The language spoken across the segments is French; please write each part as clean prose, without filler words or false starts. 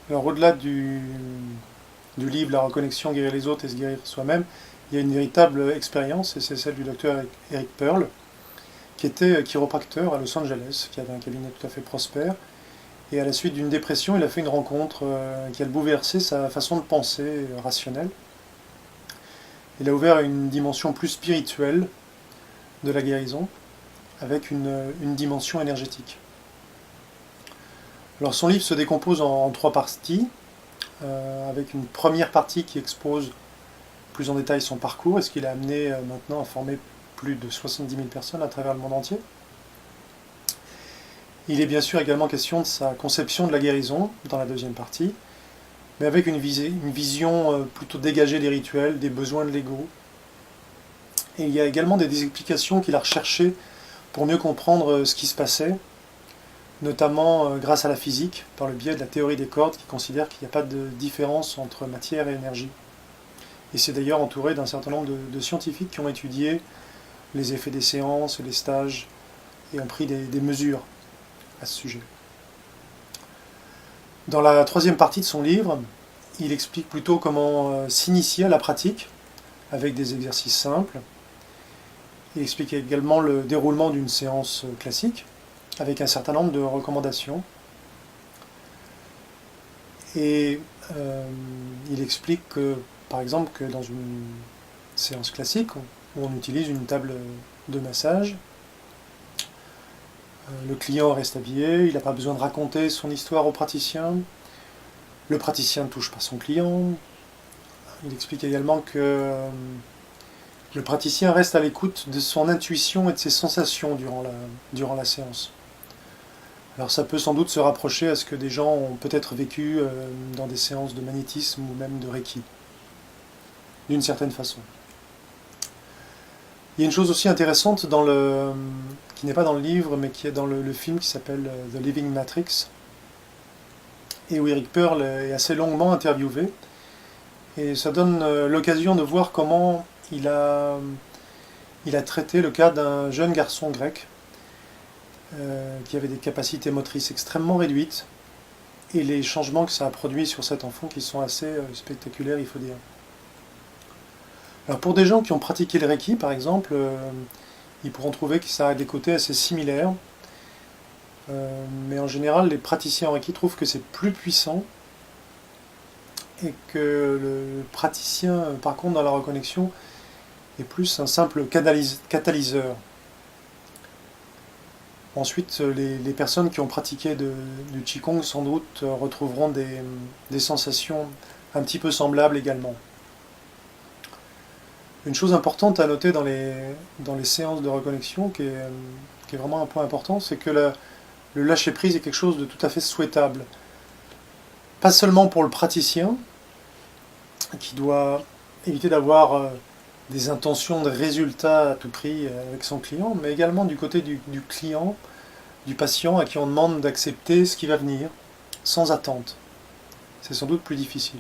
Alors au-delà du livre La reconnexion, guérir les autres et se guérir soi-même, il y a une véritable expérience, et c'est celle du docteur Eric Pearl, qui était chiropracteur à Los Angeles, qui avait un cabinet tout à fait prospère. Et à la suite d'une dépression, il a fait une rencontre qui a bouleversé sa façon de penser rationnelle. Il a ouvert une dimension plus spirituelle de la guérison, avec une dimension énergétique. Alors son livre se décompose en trois parties, avec une première partie qui expose plus en détail son parcours et ce qu'il a amené maintenant à former plus de 70 000 personnes à travers le monde entier. Il est bien sûr également question de sa conception de la guérison dans la deuxième partie, mais avec une vision plutôt dégagée des rituels, des besoins de l'ego. Et il y a également des explications qu'il a recherchées pour mieux comprendre ce qui se passait, notamment grâce à la physique, par le biais de la théorie des cordes qui considère qu'il n'y a pas de différence entre matière et énergie. Et c'est d'ailleurs entouré d'un certain nombre de scientifiques qui ont étudié les effets des séances et les stages et ont pris des mesures à ce sujet. Dans la troisième partie de son livre, il explique plutôt comment s'initier à la pratique avec des exercices simples. Il explique également le déroulement d'une séance classique avec un certain nombre de recommandations. Et il explique que, par exemple, que dans une séance classique, où on utilise une table de massage, le client reste habillé, il n'a pas besoin de raconter son histoire au praticien, le praticien ne touche pas son client. Il explique également que le praticien reste à l'écoute de son intuition et de ses sensations durant la séance. Alors ça peut sans doute se rapprocher à ce que des gens ont peut-être vécu dans des séances de magnétisme ou même de Reiki, d'une certaine façon. Il y a une chose aussi intéressante qui n'est pas dans le livre, mais qui est dans le film qui s'appelle The Living Matrix, et où Eric Pearl est assez longuement interviewé. Et ça donne l'occasion de voir comment il a traité le cas d'un jeune garçon grec qui avait des capacités motrices extrêmement réduites, et les changements que ça a produits sur cet enfant qui sont assez spectaculaires, il faut dire. Alors pour des gens qui ont pratiqué le Reiki, par exemple, ils pourront trouver que ça a des côtés assez similaires, mais en général, les praticiens en Reiki trouvent que c'est plus puissant, et que le praticien, par contre, dans la reconnexion, est plus un simple catalyseur. Ensuite, les personnes qui ont pratiqué du Qigong, sans doute, retrouveront des sensations un petit peu semblables également. Une chose importante à noter dans les séances de reconnexion, qui est vraiment un point important, c'est que le lâcher-prise est quelque chose de tout à fait souhaitable. Pas seulement pour le praticien, qui doit éviter d'avoir des intentions de résultat à tout prix avec son client, mais également du côté du client, du patient, à qui on demande d'accepter ce qui va venir, sans attente. C'est sans doute plus difficile.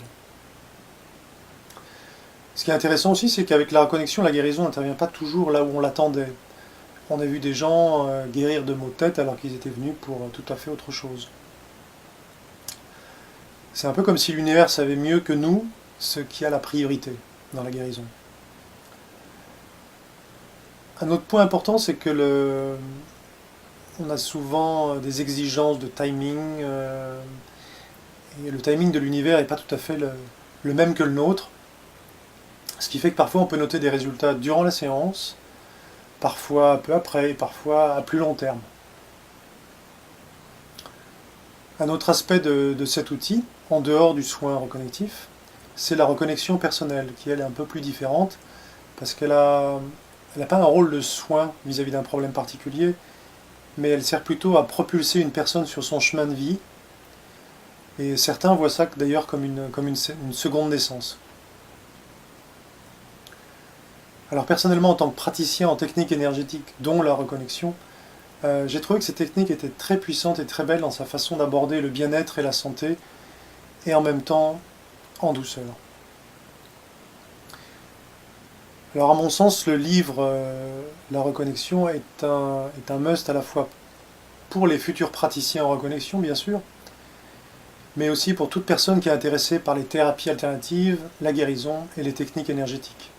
Ce qui est intéressant aussi, c'est qu'avec la reconnexion, la guérison n'intervient pas toujours là où on l'attendait. On a vu des gens guérir de maux de tête alors qu'ils étaient venus pour tout à fait autre chose. C'est un peu comme si l'univers savait mieux que nous ce qui a la priorité dans la guérison. Un autre point important, c'est que on a souvent des exigences de timing, et le timing de l'univers n'est pas tout à fait le même que le nôtre. Ce qui fait que parfois on peut noter des résultats durant la séance, parfois peu après, et parfois à plus long terme. Un autre aspect de cet outil, en dehors du soin reconnectif, c'est la reconnexion personnelle, qui elle est un peu plus différente, parce qu'elle n'a pas un rôle de soin vis-à-vis d'un problème particulier, mais elle sert plutôt à propulser une personne sur son chemin de vie, et certains voient ça d'ailleurs comme une seconde naissance. Alors personnellement, en tant que praticien en technique énergétique, dont la reconnexion, j'ai trouvé que cette technique était très puissante et très belle dans sa façon d'aborder le bien-être et la santé, et en même temps en douceur. Alors à mon sens, le livre La reconnexion est un must à la fois pour les futurs praticiens en reconnexion, bien sûr, mais aussi pour toute personne qui est intéressée par les thérapies alternatives, la guérison et les techniques énergétiques.